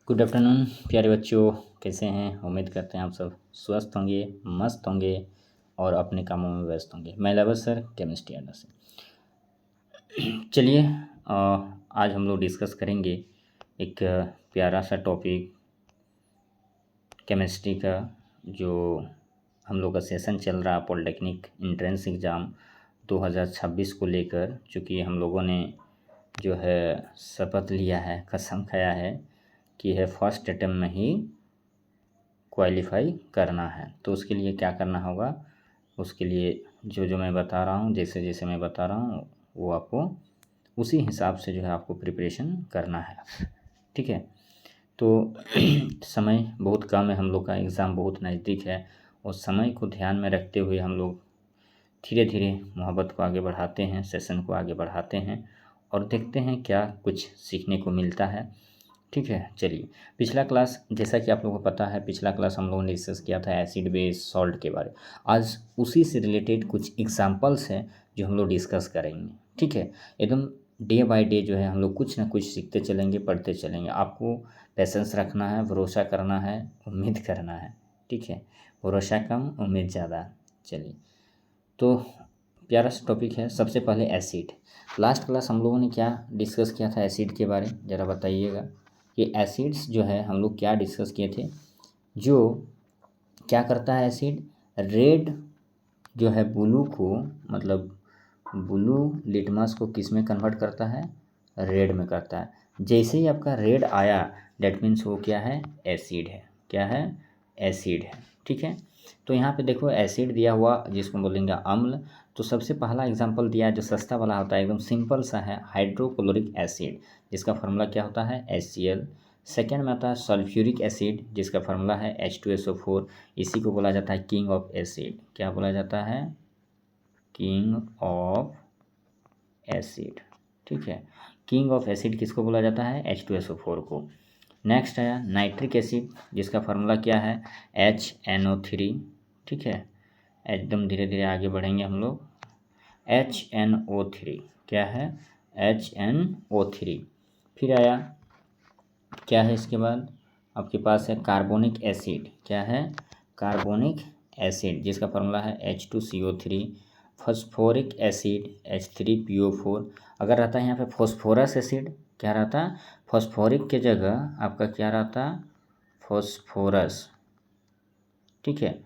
Good afternoon प्यारे बच्चों, कैसे हैं। उम्मीद करते हैं आप सब स्वस्थ होंगे, मस्त होंगे और अपने कामों में व्यस्त होंगे। मैं लवर सर केमिस्ट्री अड्डा से। चलिए आज हम लोग डिस्कस करेंगे एक प्यारा सा टॉपिक केमिस्ट्री का, जो हम लोग का सेशन चल रहा पॉलिटेक्निक एंट्रेंस एग्ज़ाम 2026 को लेकर। चूँकि हम लोगों ने जो है शपथ लिया है, कसम खाया है कि है फर्स्ट अटेम्प्ट में ही क्वालिफाई करना है। तो उसके लिए क्या करना होगा, उसके लिए जो जो मैं बता रहा हूँ, जैसे जैसे मैं बता रहा हूँ वो आपको उसी हिसाब से जो है आपको प्रिपरेशन करना है। ठीक है। तो समय बहुत कम है, हम लोग का एग्ज़ाम बहुत नज़दीक है और समय को ध्यान में रखते हुए हम लोग धीरे धीरे मोहब्बत को आगे बढ़ाते हैं, सेशन को आगे बढ़ाते हैं और देखते हैं क्या कुछ सीखने को मिलता है। ठीक है। चलिए, पिछला क्लास जैसा कि आप लोगों को पता है, पिछला क्लास हम लोगों ने डिस्कस किया था एसिड बेस सॉल्ट के बारे। आज उसी से रिलेटेड कुछ एग्जांपल्स हैं जो हम लोग डिस्कस करेंगे। ठीक है। एकदम डे बाय डे जो है हम लोग कुछ ना कुछ सीखते चलेंगे, पढ़ते चलेंगे। आपको पेशेंस रखना है, भरोसा करना है, उम्मीद करना है। ठीक है। भरोसा कम, उम्मीद ज़्यादा। चलिए, तो प्यारा सा टॉपिक है। सबसे पहले एसिड। लास्ट क्लास हम लोगों ने क्या डिस्कस किया था एसिड के बारे, ज़रा बताइएगा। कि एसिड्स जो है हम लोग क्या डिस्कस किए थे। जो क्या करता है एसिड, रेड जो है ब्लू को, मतलब ब्लू लिटमस को किस में कन्वर्ट करता है, रेड में करता है। जैसे ही आपका रेड आया डेट मीन्स वो क्या है, एसिड है। क्या है, एसिड है। ठीक है। तो यहाँ पे देखो एसिड दिया हुआ जिसको बोलेंगे अम्ल। तो सबसे पहला एग्जांपल दिया है जो सस्ता वाला होता है, एकदम सिंपल सा है, हाइड्रोक्लोरिक एसिड जिसका फार्मूला क्या होता है, HCl। सेकेंड में आता है सल्फ्यूरिक एसिड जिसका फार्मूला है H2SO4। इसी को बोला जाता है किंग ऑफ एसिड। क्या बोला जाता है, किंग ऑफ एसिड। ठीक है। किंग ऑफ एसिड किसको बोला जाता है, H2SO4 को। नेक्स्ट आया नाइट्रिक एसिड जिसका फार्मूला क्या है, HNO3। ठीक है। एकदम धीरे धीरे आगे बढ़ेंगे हम लोग। HNO3 क्या है, HNO3। फिर आया क्या है, इसके बाद आपके पास है कार्बोनिक एसिड। क्या है, कार्बोनिक एसिड जिसका फार्मूला है H2CO3। Phosphoric acid H3PO4। अगर रहता है यहाँ पे फॉस्फोरस एसिड, क्या रहता, फॉस्फोरिक के जगह आपका क्या रहता, फॉस्फोरस। ठीक है।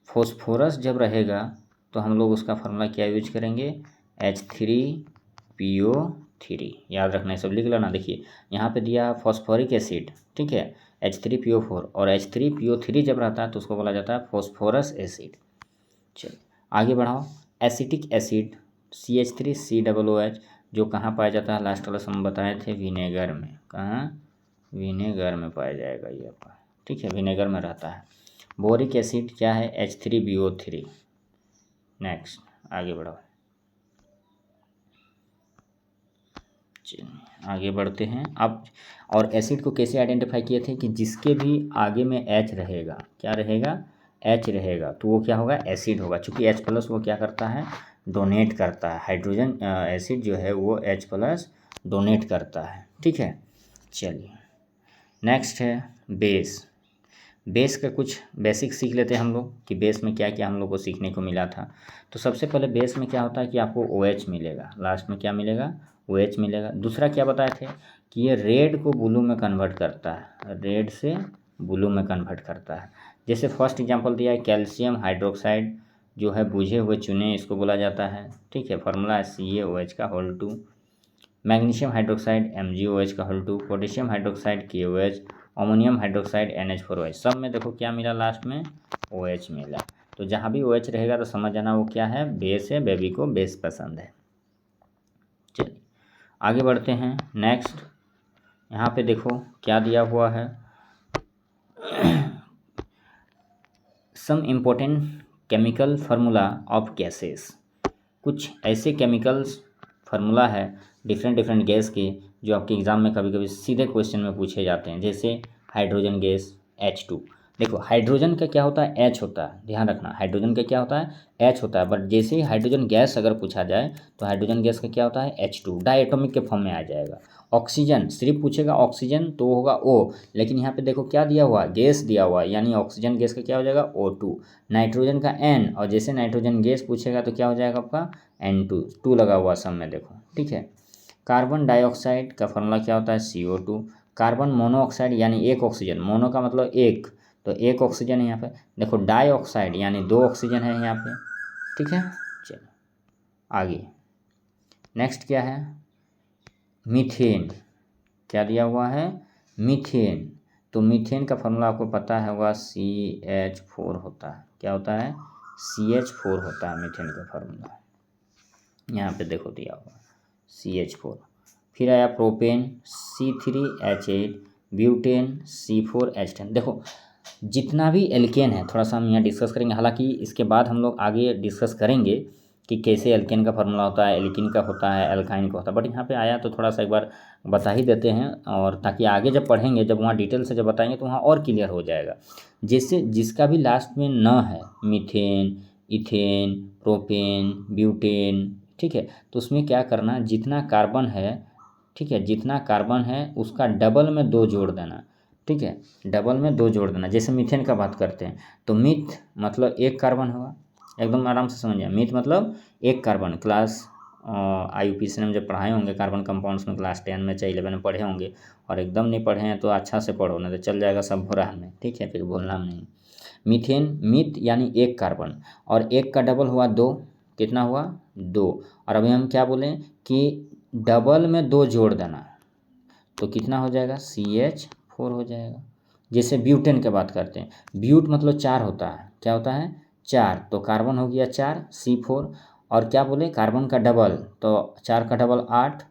फॉस्फोरस जब रहेगा तो हम लोग उसका फार्मूला क्या यूज करेंगे, H3PO3। याद रखना है, सब लिख लेना। देखिए यहाँ पे दिया फॉस्फोरिक एसिड, ठीक है, H3PO4, और H3PO3 जब रहता है तो उसको बोला जाता है फॉस्फोरस एसिड। चलिए आगे बढ़ाओ। एसिटिक एसिड CH3COOH जो कहाँ पाया जाता है, लास्ट क्लास हम बताए थे विनेगर में। कहाँ, विनेगर में पाया जाएगा ये आपका। ठीक है, विनेगर में रहता है। बोरिक एसिड क्या है, H3BO3। नेक्स्ट आगे बढ़ो, चलिए आगे बढ़ते हैं अब। और एसिड को कैसे आइडेंटिफाई किए थे कि जिसके भी आगे में H रहेगा, क्या रहेगा, H रहेगा, तो वो क्या होगा, एसिड होगा। चूँकि H+ वो क्या करता है, डोनेट करता है। हाइड्रोजन एसिड जो है वो H+ डोनेट करता है। ठीक है। चलिए नेक्स्ट है बेस। बेस का कुछ बेसिक सीख लेते हैं हम लोग कि बेस में क्या क्या हम लोग को सीखने को मिला था। तो सबसे पहले बेस में क्या होता है कि आपको OH मिलेगा, लास्ट में क्या मिलेगा, OH मिलेगा। दूसरा क्या बताए थे कि ये रेड को ब्लू में कन्वर्ट करता है, रेड से ब्लू में कन्वर्ट करता है। जैसे फर्स्ट एग्जांपल दिया है कैल्शियम हाइड्रोक्साइड जो है बुझे हुए चूने, इसको बोला जाता है। ठीक है, फार्मूला है CaOH2। Magnesium hydroxide MgOH2। Potassium hydroxide KOH। Ammonium hydroxide NH4OH। सब में देखो क्या मिला, लास्ट में OH मिला। तो जहाँ भी OH रहेगा तो समझ जाना वो क्या है, बेस है। बेबी को बेस पसंद है। चलिए आगे बढ़ते हैं। नेक्स्ट यहाँ पे देखो क्या दिया हुआ है, some important chemical formula of gases. कुछ ऐसे केमिकल्स फार्मूला है डिफरेंट डिफरेंट गैस के जो आपके एग्ज़ाम में कभी कभी सीधे क्वेश्चन में पूछे जाते हैं। जैसे हाइड्रोजन गैस H2। देखो हाइड्रोजन का क्या होता है, H होता है। ध्यान रखना, हाइड्रोजन का क्या होता है, H होता है। बट जैसे ही हाइड्रोजन गैस अगर पूछा जाए तो हाइड्रोजन गैस का क्या होता है, H2 डायटोमिक के फॉर्म में आ जाएगा। ऑक्सीजन सिर्फ पूछेगा ऑक्सीजन तो होगा O, लेकिन यहाँ पे देखो क्या दिया हुआ, गैस दिया हुआ, यानी ऑक्सीजन गैस का क्या हो जाएगा O2। नाइट्रोजन का N, और जैसे नाइट्रोजन गैस पूछेगा तो क्या हो जाएगा आपका N2, 2 लगा हुआ सब में देखो, ठीक है। कार्बन डाइऑक्साइड का फॉर्मूला क्या होता है CO2। कार्बन मोनोऑक्साइड यानी एक ऑक्सीजन, मोनो का मतलब एक, तो एक ऑक्सीजन है यहाँ पे। देखो डाइऑक्साइड यानी 2 ऑक्सीजन है यहाँ पे, ठीक है। चलो आगे नेक्स्ट क्या है, मीथेन। क्या दिया हुआ है, मीथेन। तो मीथेन का फॉर्मूला आपको पता है होगा CH4 होता है। क्या होता है, CH4 होता है मीथेन का फॉर्मूला, यहाँ पे देखो दिया हुआ CH4। फिर आया प्रोपेन C3H8, ब्यूटेन C4H10। देखो जितना भी एल्केन है थोड़ा सा हम यहाँ डिस्कस करेंगे, हालांकि इसके बाद हम लोग आगे डिस्कस करेंगे कि कैसे एल्केन का फॉर्मूला होता है, एल्कीन का होता है, एल्काइन का होता है, बट यहाँ पे आया तो थोड़ा सा एक बार बता ही देते हैं, और ताकि आगे जब पढ़ेंगे, जब वहाँ डिटेल से जब बताएंगे तो वहाँ और क्लियर हो जाएगा। जैसे जिसका भी लास्ट में न है, मीथेन, इथेन, प्रोपेन, ब्यूटेन, ठीक है, तो उसमें क्या करना, जितना कार्बन है, ठीक है, जितना कार्बन है उसका डबल में 2 जोड़ देना, ठीक है, डबल में 2 जोड़ देना। जैसे मीथेन का बात करते हैं तो मीथ मतलब एक कार्बन होगा, एकदम आराम से समझिए, मीथ मतलब एक कार्बन। क्लास IUPAC में जब पढ़ाए होंगे कार्बन कंपाउंड्स में, क्लास 10 में चाहे 11 में पढ़े होंगे, और एकदम नहीं पढ़े हैं तो अच्छा से पढ़ो, नहीं तो चल जाएगा सब भोरा में, ठीक है, फिर बोलना नहीं। मीथेन, मीथ यानी एक कार्बन, और एक का डबल हुआ 2, कितना हुआ 2, और अभी हम क्या बोलें कि डबल में 2 जोड़ देना, तो कितना हो जाएगा CH4 हो जाएगा। जैसे ब्यूटेन की बात करते हैं, ब्यूट मतलब 4 होता है, क्या होता है 4, तो कार्बन हो गया 4 C4, और क्या बोले कार्बन का डबल, तो 4 का डबल 8,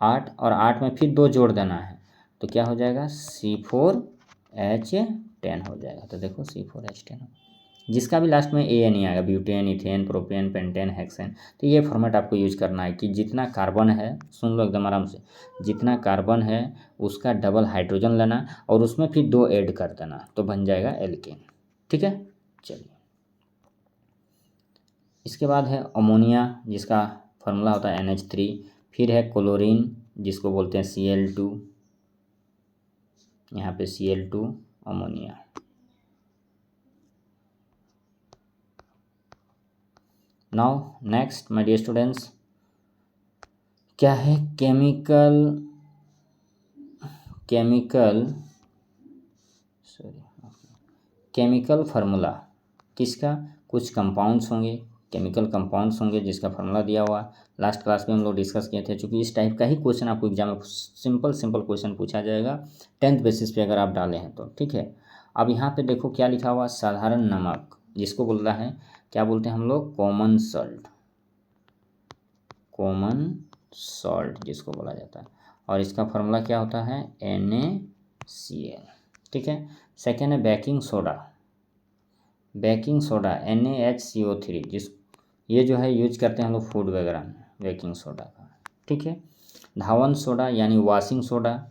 8 और 8 में फिर 2 जोड़ देना है, तो क्या हो जाएगा C4H10 हो जाएगा। तो देखो C4H10, जिसका भी लास्ट में AN ही आएगा, butane, ethane, propane, pentane, hexane. तो ये फॉर्मेट आपको यूज करना है कि जितना कार्बन है, सुन लो एकदम आराम से, जितना कार्बन है उसका डबल हाइड्रोजन लेना और उसमें फिर 2 ऐड कर देना, तो बन जाएगा एल्केन, ठीक है। चलिए इसके बाद है अमोनिया, जिसका फार्मूला होता है NH3। फिर है क्लोरीन, जिसको बोलते हैं Cl2, यहाँ पे Cl2 ammonia. Now next my dear students, क्या है केमिकल फार्मूला। किसका, कुछ कंपाउंड्स होंगे, केमिकल कंपाउंड्स होंगे जिसका फार्मूला दिया हुआ, लास्ट क्लास में हम लोग डिस्कस किए थे। चूँकि इस टाइप का ही क्वेश्चन आपको एग्जाम में सिंपल क्वेश्चन पूछा जाएगा 10th बेसिस पे अगर आप डाले हैं तो, ठीक है। अब यहाँ पे देखो क्या लिखा हुआ, साधारण नमक, जिसको बोल रहा है क्या बोलते हैं हम लोग, कॉमन सॉल्ट जिसको बोला जाता है, और इसका फार्मूला क्या होता है NaCl, ठीक है। सेकेंड है बेकिंग सोडा NaHCO3, ये जो है यूज करते हैं हम लोग फूड वगैरह में, बेकिंग सोडा का, ठीक है। धावन सोडा यानी वॉशिंग सोडा,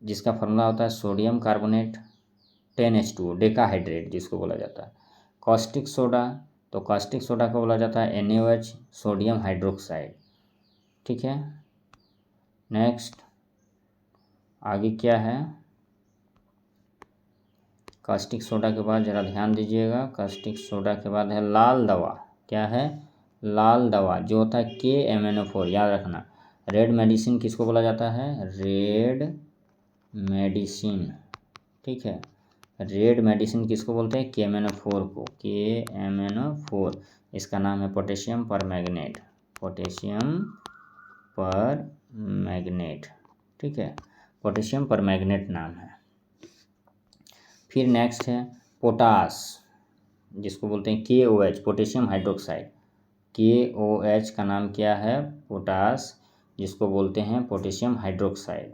जिसका फार्मूला होता है सोडियम कार्बोनेट 10H2O, डेकाहाइड्रेट जिसको बोला जाता है। कॉस्टिक सोडा, तो कॉस्टिक सोडा को बोला जाता है NaOH, सोडियम हाइड्रोक्साइड, ठीक है। नेक्स्ट आगे क्या है, कास्टिक सोडा के बाद ज़रा ध्यान दीजिएगा, कास्टिक सोडा के बाद है लाल दवा। क्या है, लाल दवा जो होता है KMnO4, याद रखना। रेड मेडिसिन किसको बोला जाता है, रेड मेडिसिन, ठीक है। रेड मेडिसिन किसको बोलते हैं, KMnO4 को, KMnO4। इसका नाम है पोटेशियम परमैंगनेट, ठीक है, पोटेशियम परमैंगनेट नाम है। फिर नेक्स्ट है पोटास, जिसको बोलते हैं KOH, पोटेशियम हाइड्रोक्साइड, KOH का नाम क्या है, पोटास, जिसको बोलते हैं पोटेशियम हाइड्रोक्साइड।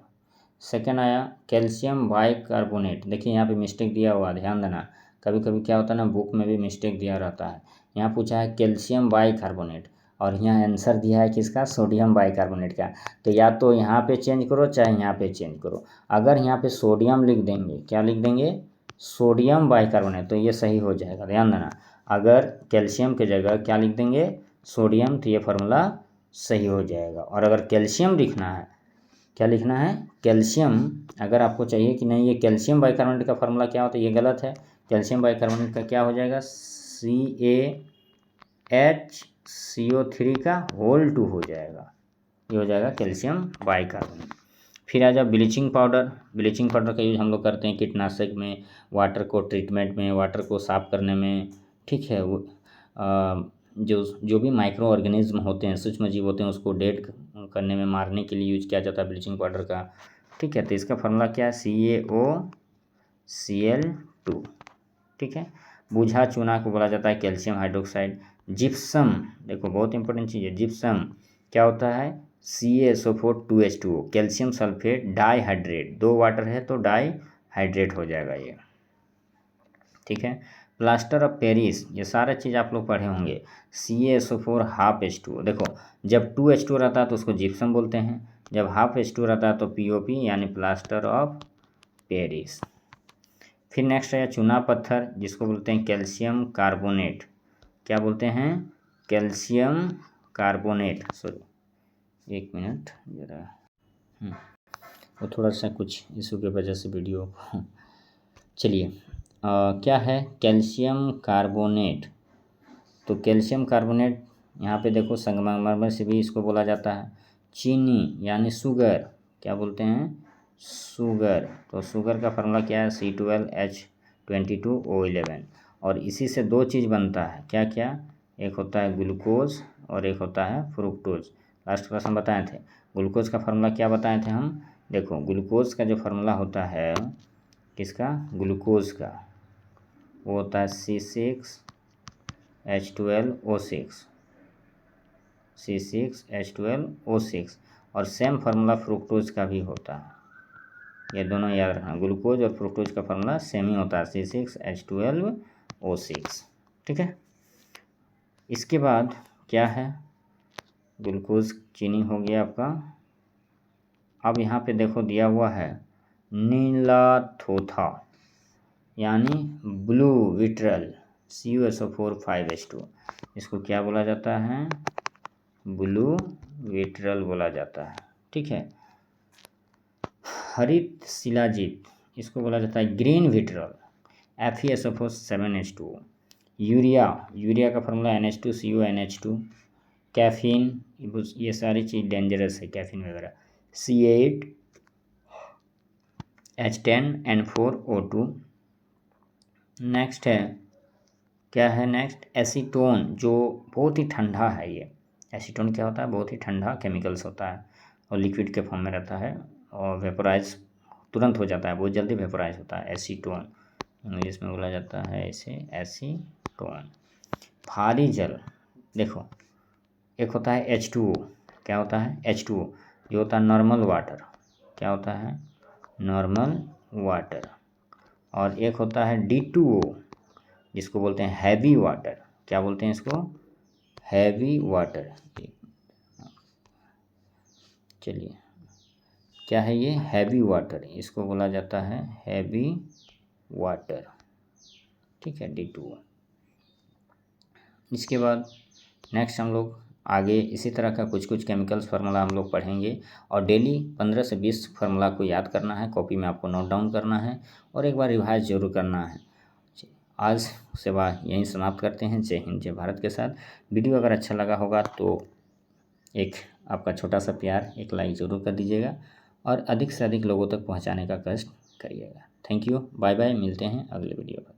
सेकेंड आया कैल्शियम बाइकार्बोनेट, देखिए यहाँ पे मिस्टेक दिया हुआ, ध्यान देना, कभी कभी क्या होता है ना, बुक में भी मिस्टेक दिया रहता है। यहाँ पूछा है कैल्शियम बाइकार्बोनेट, और यहाँ आंसर दिया है किसका, सोडियम बाइकार्बोनेट का। तो या तो यहाँ पे चेंज करो चाहे यहाँ पे चेंज करो। अगर यहाँ पे सोडियम लिख देंगे, क्या लिख देंगे, सोडियम बाइकार्बोनेट, तो ये सही हो जाएगा, ध्यान देना। अगर कैल्शियम की जगह क्या लिख देंगे, सोडियम, तो ये फार्मूला सही हो जाएगा। और अगर कैल्शियम लिखना है, क्या लिखना है, कैल्शियम। अगर आपको चाहिए कि नहीं ये कैल्शियम बाइकार्बोनेट का फार्मूला क्या होता है, ये गलत है। कैल्शियम बाइकार्बोनेट का क्या हो जाएगा, CaHCO3 का होल 2 हो जाएगा, ये हो जाएगा कैल्शियम बाइकार्बोनेट। फिर आ जाओ ब्लीचिंग पाउडर। ब्लीचिंग पाउडर का यूज हम लोग करते हैं कीटनाशक में, वाटर को ट्रीटमेंट में, वाटर को साफ़ करने में, ठीक है। वो जो भी माइक्रो ऑर्गेनिज्म होते हैं, सूक्ष्म जीव होते हैं, उसको डेड करने में, मारने के लिए यूज किया जाता है ब्लीचिंग पाउडर का, ठीक है। तो इसका फार्मूला क्या है, CaOCl2, ठीक है। बुझा चूना को बोला जाता है कैल्शियम हाइड्रोक्साइड। जिप्सम, देखो बहुत इंपॉर्टेंट चीज़ है, जिप्सम क्या होता है, CaSO4 2H2O, calcium sulphate dihydrate, 2 water है तो डाईहाइड्रेट हो जाएगा ये, ठीक है। प्लास्टर ऑफ पेरिस, ये सारा चीज़ आप लोग पढ़े होंगे, CaSO4 ½ H2O। देखो जब 2H2O रहता है तो उसको जिप्सम बोलते हैं, जब ½ H2O रहता है तो POP यानी प्लास्टर ऑफ पेरिस। फिर नेक्स्ट है चूना पत्थर, जिसको बोलते हैं कैल्शियम कार्बोनेट। क्या बोलते हैं, कैल्शियम कार्बोनेट। सॉरी 1 मिनट जरा, वो थोड़ा सा कुछ इशू की वजह से वीडियो चलिए क्या है, कैल्शियम कार्बोनेट। तो कैल्शियम कार्बोनेट यहाँ पे देखो संगमरमर से भी इसको बोला जाता है। चीनी यानी शुगर, क्या बोलते हैं, शुगर। तो शुगर का फार्मूला क्या है, C12H22O11। और इसी से 2 चीज़ बनता है, क्या क्या, एक होता है ग्लूकोज और एक होता है फ्रुक्टोज। लास्ट क्लास हम बताए थे ग्लूकोज का फार्मूला क्या बताए थे हम। देखो ग्लूकोज का जो फार्मूला होता है, किसका, ग्लूकोज का, वो होता है C6H12O6 और सेम फार्मूला फ्रुक्टोज का भी होता है। ये दोनों याद रखना, ग्लूकोज और फ्रुक्टोज का फार्मूला सेम ही होता है, C6H12O6, ठीक है। इसके बाद क्या है, ग्लूकोज चीनी हो गया आपका। अब यहाँ पे देखो दिया हुआ है नीलाथोथा यानी ब्लू विट्रल, CuSO4 5H2। इसको क्या बोला जाता है, ब्लू विट्रल बोला जाता है, ठीक है। हरित शिलाजीत, इसको बोला जाता है green vitriol, FeSO4 7H2O। Urea का फार्मूला NH2CuNH2। कैफीन, ये सारी चीज़ डेंजरस है, कैफीन वगैरह, C8H10N4O2। नेक्स्ट है, क्या है नेक्स्ट, एसीटोन, जो बहुत ही ठंडा है। ये एसीटोन क्या होता है, बहुत ही ठंडा केमिकल्स होता है और लिक्विड के फॉर्म में रहता है और वेपोराइज तुरंत हो जाता है, बहुत जल्दी वेपोराइज होता है। एसीटोन इंग्लिश में बोला जाता है इसे एसीटोन। भारी जल, देखो एक होता है H2O, क्या होता है, H2O जो होता है नॉर्मल वाटर, क्या होता है, नॉर्मल वाटर। और एक होता है D2O, जिसको बोलते हैं हैवी वाटर, क्या बोलते हैं इसको, हैवी वाटर। चलिए क्या है ये, हैवी वाटर, इसको बोला जाता है हैवी वाटर, ठीक है, D2O। इसके बाद नेक्स्ट हम लोग आगे इसी तरह का कुछ कुछ केमिकल्स फार्मूला हम लोग पढ़ेंगे और डेली 15 से 20 फार्मूला को याद करना है, कॉपी में आपको नोट डाउन करना है और एक बार रिवाइज जरूर करना है। आज सेवा यहीं समाप्त करते हैं। जय हिंद जय भारत के साथ। वीडियो अगर अच्छा लगा होगा तो एक आपका छोटा सा प्यार, एक लाइक ज़रूर कर दीजिएगा और अधिक से अधिक लोगों तक पहुंचाने का कष्ट करिएगा। थैंक यू, बाय बाय, मिलते हैं अगले वीडियो पर।